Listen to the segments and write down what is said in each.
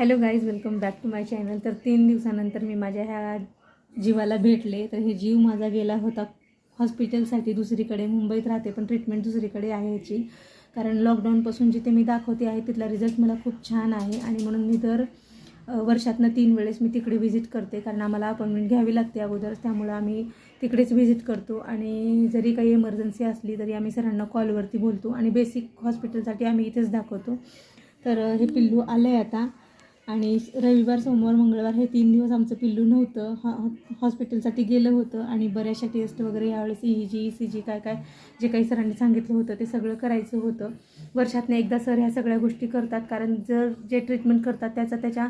Hello guys, welcome back to my channel. तर 3 दिवसानंतर मी माझ्या ह्या जीवाला भेटले. तर हे जीव माझा गेला होता हॉस्पिटलसाठी दुसरीकडे. मुंबईत राहते पण ट्रीटमेंट दुसरीकडे आहे ह्याची. कारण लॉकडाऊनपासून जिथे मी दाखवते आहे तिथला रिझल्ट मला खूप छान आहे आणि म्हणून मी दर वर्षातनं 3 वेळेस मी तिकडे व्हिजिट करते. कारण आम्हाला अपॉइंटमेंट घ्यावी लागते अगोदर, त्यामुळं आम्ही तिकडेच व्हिजिट करतो. आणि जरी काही इमर्जन्सी असली तरी आम्ही सरांना कॉलवरती बोलतो आणि बेसिक हॉस्पिटलसाठी आम्ही इथेच दाखवतो. तर हे पिल्लू आलं आहे आता. आणि रविवार, सोमवार, मंगळवार हे 3 दिवस आमचं पिल्लू नव्हतं. हॉस्पिटलसाठी गेलं होतं आणि बऱ्याचशा टेस्ट वगैरे यावेळेस EEG ECG काय जे काही सरांनी सांगितलं होतं ते सगळं करायचं होतं. वर्षातनं एकदा सर ह्या सगळ्या गोष्टी करतात. कारण जर जे ट्रीटमेंट करतात त्याच्या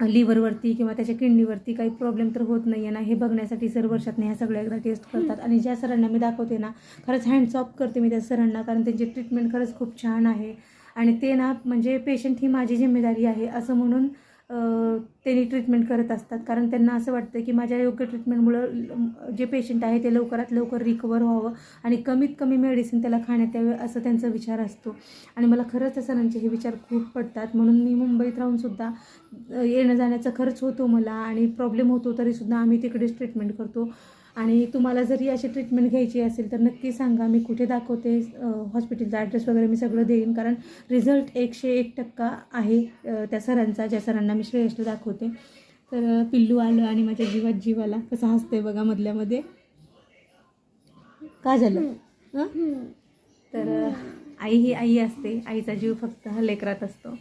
लिव्हरवरती किंवा त्याच्या किडनीवरती काही प्रॉब्लेम तर होत नाही आहे ना, हे बघण्यासाठी सर वर्षातनं ह्या सगळ्या एकदा टेस्ट करतात. आणि ज्या सरांना मी दाखवते ना, खरंच हँड्स ऑफ करते मी त्या सरांना. कारण त्यांची ट्रीटमेंट खरंच खूप छान आहे. आणि ते ना म्हणजे पेशंट ही माझी जिम्मेदारी आहे असं म्हणून त्यांनी ट्रीटमेंट करत असतात. कारण त्यांना असं वाटतं की माझ्या योग्य ट्रीटमेंटमुळं जे पेशंट आहे ते लवकरात लवकर रिकवर व्हावं आणि कमीत कमी मेडिसिन त्याला खाण्यात यावे असं त्यांचा विचार असतो. आणि मला खरंच त्या सरांचे हे विचार खूप पटतात. म्हणून मी मुंबईत राहूनसुद्धा येणं जाण्याचा खर्च होतो मला आणि प्रॉब्लेम होतो तरीसुद्धा आम्ही तिकडेच ट्रीटमेंट करतो. आणि तुम्हाला जरी अशी ट्रीटमेंट घ्यायची असेल तर नक्की सांगा, मी कुठे दाखवते, हॉस्पिटलचा ॲड्रेस वगैरे मी सगळं देईन. कारण रिझल्ट 101% आहे त्या सरांचा, ज्या सरांना मी श्रेयसला दाखवते. तर पिल्लू आलं आणि माझ्या जीवात जीव आला. कसं हसते बघा मधल्यामध्ये. का झालं? तर आई ही आई असते. आईचा जीव फक्त लेकरात असतो.